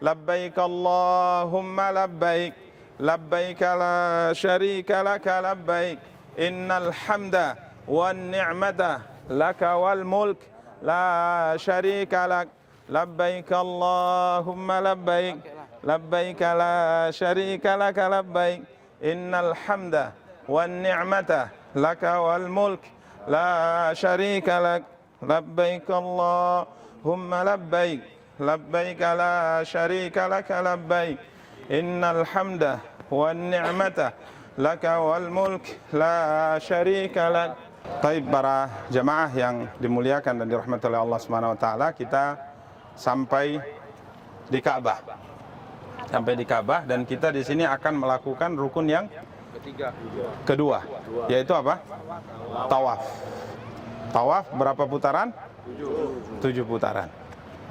labbaik Allahumma labbaik, labbaik la syarika laka labbaik, innal hamda wan ni'mata laka wal mulk la syarika lak, labbaik Allahumma labbaik, labbaik la syarika laka labbaik, innal hamda wan ni'mata laka wal mulk la syarika lak, labbaik Allahumma labbaik, labbaik la syarika laka labbaik, innal hamda wan ni'mata laka wal mulk la syarika lak. Baik para jamaah yang dimuliakan dan dirahmati oleh Allah Subhanahu wa taala, kita sampai di Ka'bah. Sampai di Ka'bah dan kita di sini akan melakukan rukun yang kedua, yaitu apa? Tawaf. Tawaf berapa putaran? 7 putaran.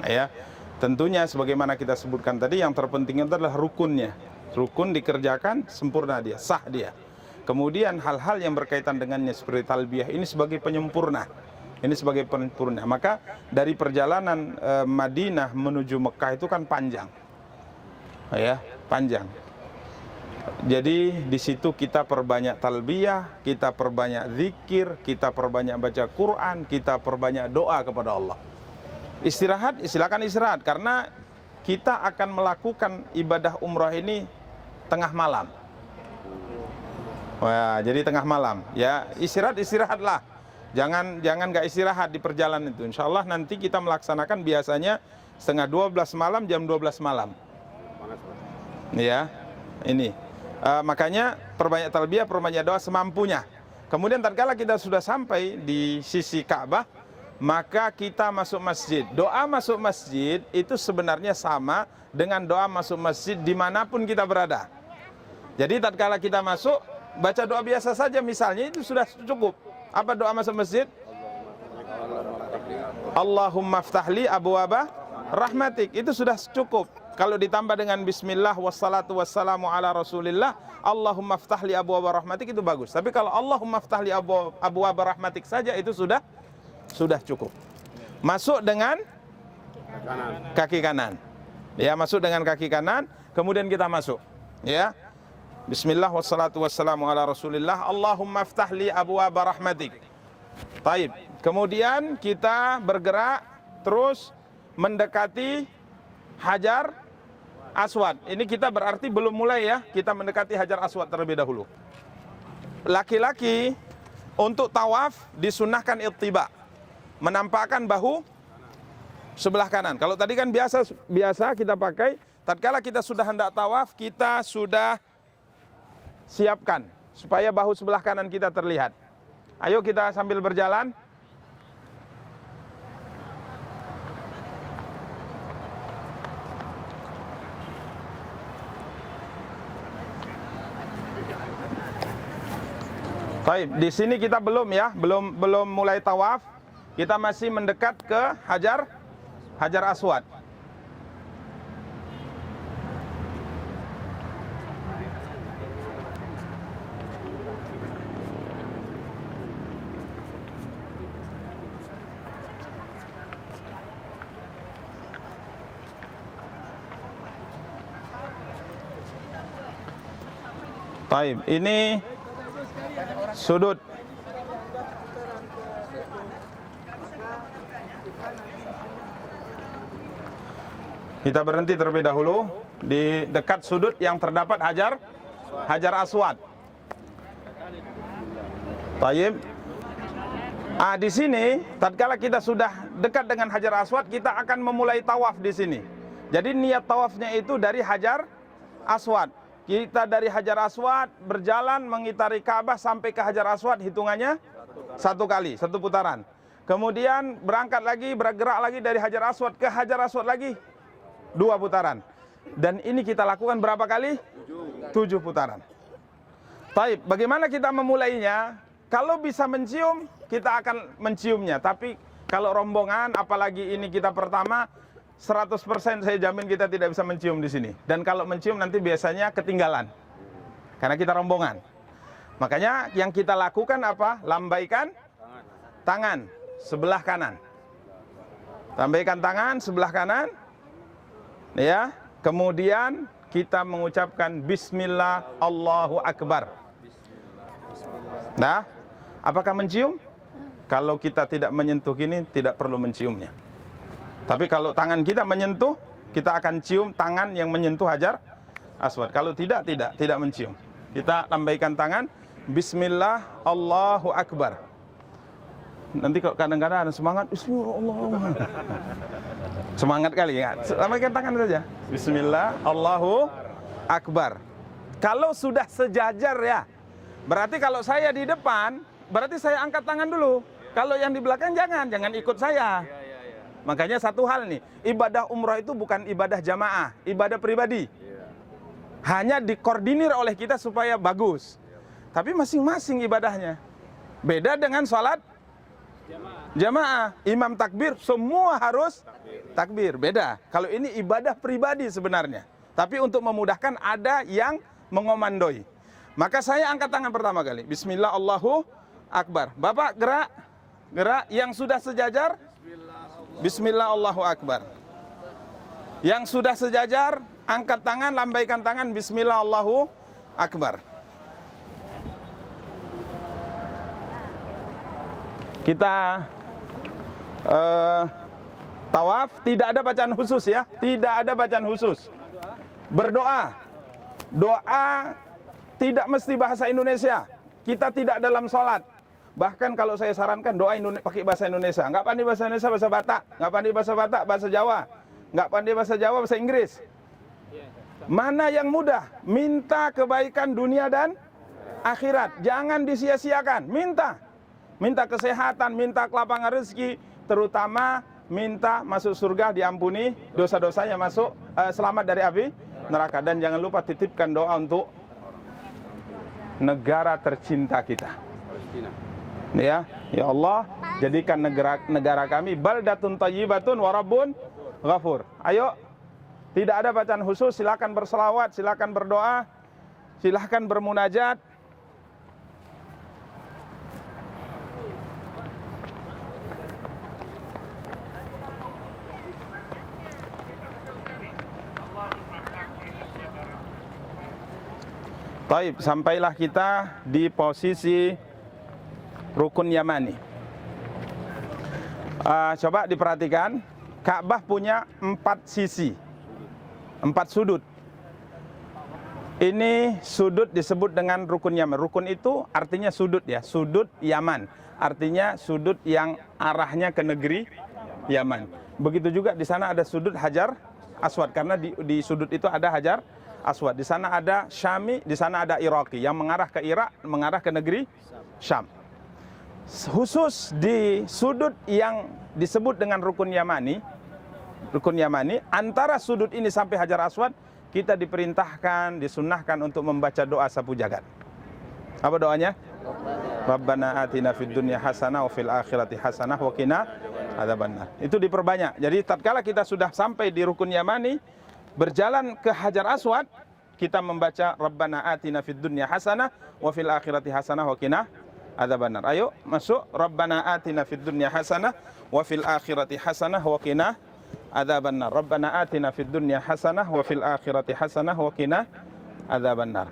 Ya. Tentunya sebagaimana kita sebutkan tadi, yang terpenting itu adalah rukunnya. Rukun dikerjakan, sempurna dia, sah dia. Kemudian hal-hal yang berkaitan dengannya seperti talbiyah ini sebagai penyempurna. Ini sebagai penyempurna. Maka dari perjalanan Madinah menuju Mekah itu kan panjang. Ya, panjang. Jadi di situ kita perbanyak talbiyah, kita perbanyak zikir, kita perbanyak baca Quran, kita perbanyak doa kepada Allah. Istirahat, silakan istirahat karena kita akan melakukan ibadah umrah ini tengah malam. Wah, jadi tengah malam, ya istirahatlah. Jangan nggak istirahat di perjalanan itu. Insya Allah nanti kita melaksanakan biasanya setengah 12 malam, jam 12 malam. Ya, ini. Makanya perbanyak talbiyah, perbanyak doa semampunya. Kemudian tatkala kita sudah sampai di sisi Ka'bah, maka kita masuk masjid. Doa masuk masjid itu sebenarnya sama dengan doa masuk masjid dimanapun kita berada. Jadi tatkala kita masuk, baca doa biasa saja misalnya itu sudah cukup. Apa doa masuk masjid? Allahumma ftahli abwaaba rahmatik. Itu sudah cukup. Kalau ditambah dengan bismillah wassalatu wassalamu ala rasulillah, Allahumma ftahli abwaaba rahmatik, itu bagus. Tapi kalau Allahumma ftahli abwaaba rahmatik saja itu sudah cukup. Masuk dengan kaki kanan. Ya, masuk dengan kaki kanan, kemudian kita masuk. Ya. Bismillah wassalatu wassalamu ala rasulillah, Allahumma ftahli abwaaba rahmatik. Taib. Kemudian kita bergerak terus mendekati Hajar Aswad. Ini kita berarti belum mulai ya, kita mendekati Hajar Aswad terlebih dahulu. Laki-laki untuk tawaf disunahkan ittiba, menampakkan bahu sebelah kanan. Kalau tadi kan biasa kita pakai, tatkala kita sudah hendak tawaf, kita sudah siapkan supaya bahu sebelah kanan kita terlihat. Ayo kita sambil berjalan. Baik, di sini kita belum ya, belum mulai tawaf. Kita masih mendekat ke Hajar Aswad. Baik, ini sudut. Kita berhenti terlebih dahulu di dekat sudut yang terdapat Hajar Aswad. Taib. Di sini tatkala kita sudah dekat dengan Hajar Aswad, kita akan memulai tawaf di sini. Jadi niat tawafnya itu dari Hajar Aswad. Kita dari Hajar Aswad berjalan mengitari Ka'bah sampai ke Hajar Aswad, hitungannya 1 kali, 1 putaran. Kemudian berangkat lagi, bergerak lagi dari Hajar Aswad ke Hajar Aswad lagi 2 putaran. Dan ini kita lakukan berapa kali? 7 putaran. Baik, bagaimana kita memulainya? Kalau bisa mencium, kita akan menciumnya. Tapi kalau rombongan, apalagi ini kita pertama, 100% saya jamin kita tidak bisa mencium di sini. Dan kalau mencium nanti biasanya ketinggalan, karena kita rombongan. Makanya yang kita lakukan apa? Lambaikan tangan sebelah kanan. Lambaikan tangan sebelah kanan. Ya, kemudian kita mengucapkan Bismillah, Allahu Akbar. Nah, apakah mencium? Kalau kita tidak menyentuh ini, tidak perlu menciumnya. Tapi kalau tangan kita menyentuh, kita akan cium tangan yang menyentuh Hajar Aswad. Kalau tidak mencium. Kita lambaikan tangan, Bismillah, Allahu Akbar. Nanti kalau kadang-kadang ada semangat, Bismillah, semangat kali ya. Lambaikan tangan saja. Bismillah, Allahu Akbar. Kalau sudah sejajar ya, berarti kalau saya di depan, berarti saya angkat tangan dulu. Kalau yang di belakang jangan ikut saya. Makanya satu hal nih, ibadah umrah itu bukan ibadah jamaah, ibadah pribadi. Hanya dikoordinir oleh kita supaya bagus. Tapi masing-masing ibadahnya. Beda dengan sholat jamaah. Imam takbir, semua harus takbir. Beda. Kalau ini ibadah pribadi sebenarnya. Tapi untuk memudahkan ada yang mengomandoi. Maka saya angkat tangan pertama kali. Bismillah, Allahu Akbar. Bapak gerak. Yang sudah sejajar, Bismillah, Allahu Akbar. Yang sudah sejajar, angkat tangan, lambaikan tangan, Bismillah, Allahu Akbar. Kita tawaf, tidak ada bacaan khusus ya, tidak ada bacaan khusus. Berdoa, doa tidak mesti bahasa Indonesia. Kita tidak dalam sholat. Bahkan kalau saya sarankan doa pakai bahasa Indonesia. Nggak pandai bahasa Indonesia, bahasa Batak. Nggak pandai bahasa Batak, bahasa Jawa. Nggak pandai bahasa Jawa, bahasa Inggris. Mana yang mudah? Minta kebaikan dunia dan akhirat. Jangan disia-siakan. Minta kesehatan, minta kelapangan rezeki. Terutama minta masuk surga, diampuni dosa-dosanya, masuk selamat dari api neraka. Dan jangan lupa titipkan doa untuk negara tercinta kita. Ya Allah, jadikan negara kami baldatun thayyibatun wa rabbun ghafur. Ayo, tidak ada bacaan khusus, silakan berselawat, silakan berdoa, silakan bermunajat. Baik, sampailah kita di posisi Rukun Yamani. Coba diperhatikan, Ka'bah punya 4 sisi, 4 sudut. Ini sudut disebut dengan Rukun Yaman. Rukun itu artinya sudut ya, sudut Yaman. Artinya sudut yang arahnya ke negeri Yaman. Begitu juga di sana ada sudut Hajar Aswad, karena di sudut itu ada Hajar Aswad. Di sana ada Syami, di sana ada Iraqi yang mengarah ke Irak, mengarah ke negeri Syam. Khusus di sudut yang disebut dengan Rukun Yamani, antara sudut ini sampai Hajar Aswad, kita diperintahkan, disunnahkan untuk membaca doa sapu jagat. Apa doanya? Rabbana atina fid dunya hasanah wa fil akhirati hasanah wa qina adzabannar. Itu diperbanyak. Jadi tatkala kita sudah sampai di Rukun Yamani, berjalan ke Hajar Aswad, kita membaca Rabbana atina fid dunya hasanah wa fil akhirati hasanah wa qina adzabannar. Ayo masuk, Rabbana atina fid dunya hasanah wa fil akhirati hasanah wa qina adzabannar. Rabbana atina fid dunya hasanah wa fil akhirati hasanah wa qina adzabannar.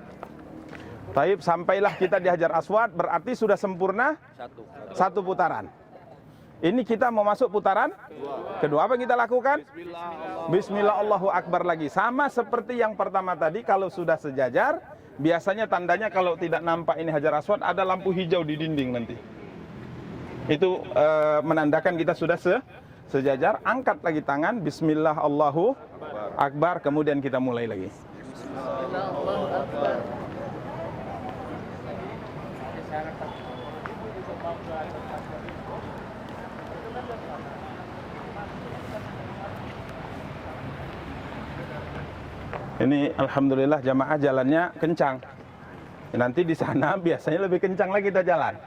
Taib, sampailah kita di Hajar Aswad, berarti sudah sempurna satu putaran. Ini kita mau masuk putaran kedua. Apa kita lakukan? Bismillah, Allahu Akbar lagi. Sama seperti yang pertama tadi, kalau sudah sejajar, biasanya tandanya kalau tidak nampak ini Hajar Aswad, ada lampu hijau di dinding nanti. Itu menandakan kita sudah sejajar. Angkat lagi tangan, Bismillah, Allahu Akbar, kemudian kita mulai lagi. Bismillah, Allahu Akbar. Ini alhamdulillah jamaah jalannya kencang. Nanti di sana biasanya lebih kencang lagi kita jalan.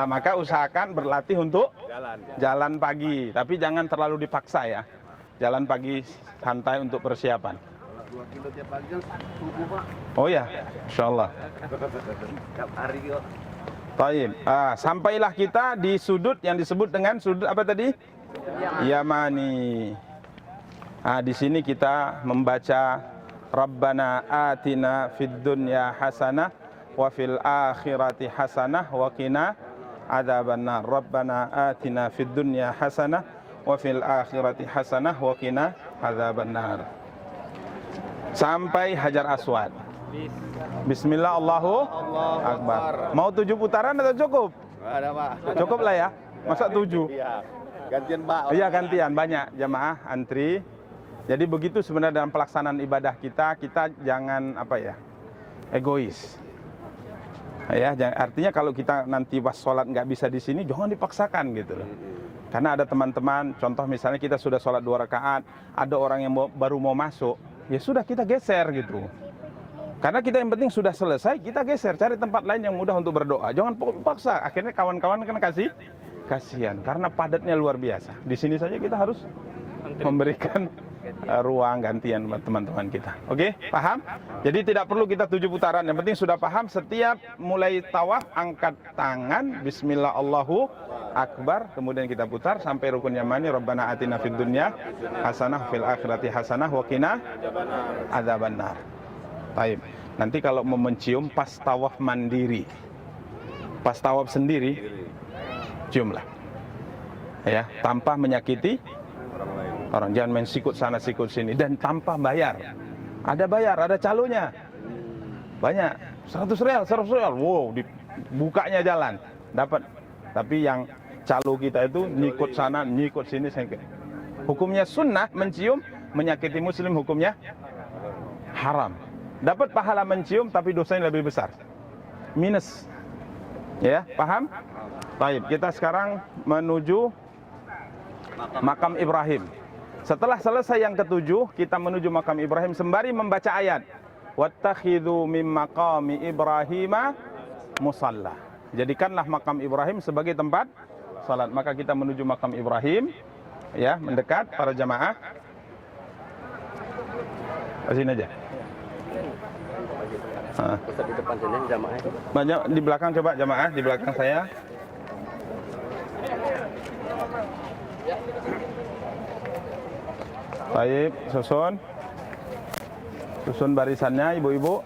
Maka usahakan berlatih untuk jalan pagi, tapi jangan terlalu dipaksa ya. Jalan pagi santai untuk persiapan. 2 kilo tiap pagi kan subuh, Pak. Oh ya, insyaallah. Tiap hari kok. Taib. Sampailah kita di sudut yang disebut dengan sudut apa tadi? Yamani. Nah, di sini kita membaca Rabbana atina fid dunya hasanah wa fil akhirati hasanah wa qina adzabannar. Rabbana atina fid dunya hasanah wa fil akhirati hasanah wa qina adzabannar. Sampai Hajar Aswad. Bismillah, Allahu Akbar. Mau 7 putaran atau cukup? Ada Pak. Cukup lah ya. Masa 7? Iya. Gantian Pak. Iya, gantian, banyak jamaah antri. Jadi begitu sebenarnya dalam pelaksanaan ibadah kita jangan egois. Ya, artinya kalau kita nanti pas sholat nggak bisa di sini, jangan dipaksakan gitu loh. Karena ada teman-teman, contoh misalnya kita sudah sholat 2 rakaat, ada orang yang baru mau masuk, ya sudah kita geser gitu. Karena kita yang penting sudah selesai, kita geser, cari tempat lain yang mudah untuk berdoa. Jangan paksa, akhirnya kawan-kawan kan kasihan, karena padatnya luar biasa. Di sini saja kita harus memberikan ruang gantian buat teman-teman kita. Oke, paham? Jadi tidak perlu kita 7 putaran, yang penting sudah paham. Setiap mulai tawaf, angkat tangan, Bismillah Allahu Akbar, kemudian kita putar sampai rukun yamani, Rabbana atina fid dunya hasanah fil akhirati hasanah wa qina adzabannar. Baik. Nanti kalau mau mencium pas tawaf mandiri, pas tawaf sendiri, ciumlah. Ya, tanpa menyakiti orang. Jangan main sikut sana sikut sini, dan tanpa bayar. Ada bayar, ada calonya. Banyak, 100 real, 100 real. Wow, dibukanya jalan. Dapat. Tapi yang calo kita itu nyikut sana, nyikut sini. Hukumnya sunnah mencium, menyakiti muslim hukumnya haram. Dapat pahala mencium tapi dosanya lebih besar. Minus. Ya, paham? Baik, kita sekarang menuju makam Ibrahim. Setelah selesai yang ke-7, kita menuju makam Ibrahim sembari membaca ayat. Wattakhidhu mim maqami Ibrahima musalla. Jadikanlah makam Ibrahim sebagai tempat salat. Maka kita menuju makam Ibrahim, ya, mendekat para jamaah. Sini aja. Di depan sini jamaah itu. Banyak di belakang, coba jamaah di belakang saya. Baik, susun barisannya ibu-ibu.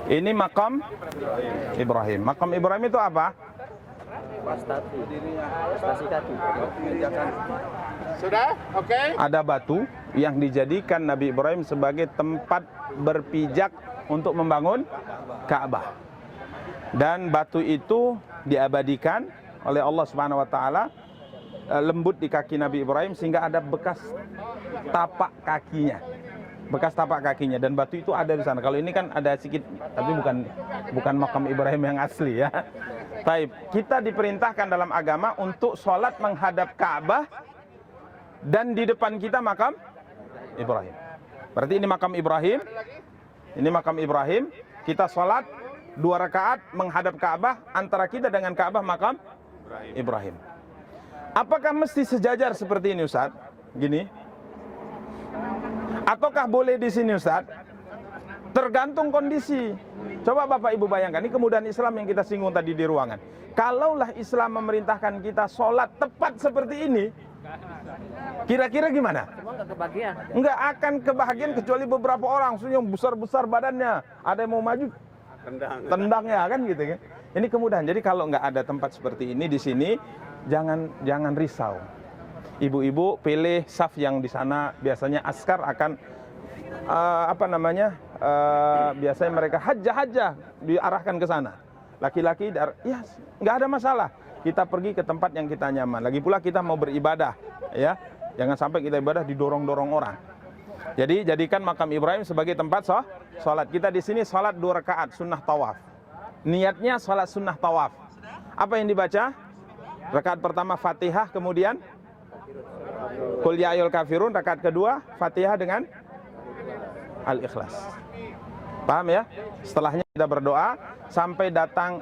Ini makam Ibrahim. Makam Ibrahim itu apa? Sudah? Oke. Ada batu yang dijadikan Nabi Ibrahim sebagai tempat berpijak untuk membangun Ka'bah. Dan batu itu diabadikan oleh Allah Subhanahu wa taala, lembut di kaki Nabi Ibrahim sehingga ada bekas tapak kakinya. Bekas tapak kakinya, dan batu itu ada di sana. Kalau ini kan ada sedikit, tapi bukan makam Ibrahim yang asli ya. Baik, kita diperintahkan dalam agama untuk sholat menghadap Ka'bah, dan di depan kita makam Ibrahim. Berarti ini makam Ibrahim. Ini makam Ibrahim. Kita sholat 2 rakaat menghadap Ka'bah, antara kita dengan Ka'bah makam Ibrahim. Apakah mesti sejajar seperti ini, Ustaz? Gini. Ataukah boleh di sini, Ustaz? Tergantung kondisi. Coba Bapak Ibu bayangkan, ini kemudahan Islam yang kita singgung tadi di ruangan. Kalaulah Islam memerintahkan kita sholat tepat seperti ini, kira-kira gimana? Enggak akan kebahagiaan kecuali beberapa orang yang besar-besar badannya. Ada yang mau maju, tendangnya kan gitu kan. Ini kemudahan. Jadi kalau nggak ada tempat seperti ini di sini, jangan risau. Ibu-ibu pilih saf yang di sana, biasanya askar akan biasanya mereka hajjah diarahkan ke sana. Laki-laki ya nggak ada masalah. Kita pergi ke tempat yang kita nyaman. Lagi pula kita mau beribadah, ya. Jangan sampai kita ibadah didorong-dorong orang. Jadi jadikan makam Ibrahim sebagai tempat sholat. Kita di sini sholat 2 rakaat sunnah tawaf. Niatnya sholat sunnah tawaf. Apa yang dibaca? Rakaat pertama Fatihah, kemudian Qul ya ayyuhal kafirun. Rakaat kedua Fatihah dengan Al-Ikhlas. Paham ya? Setelahnya kita berdoa sampai datang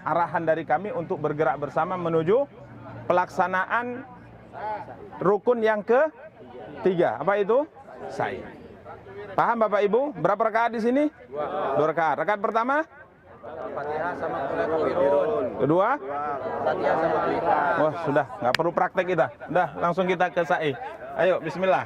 arahan dari kami untuk bergerak bersama menuju pelaksanaan rukun yang ke-3. Apa itu? Sa'i. Paham Bapak Ibu? Berapa rakaat di sini? 2 rakaat. Rakaat pertama Fatihah sama surah kafirun. Kedua? Fatihah sama al-ikhlas. Wah, sudah, nggak perlu praktek kita. Udah, langsung kita ke sa'i. Ayo, bismillah.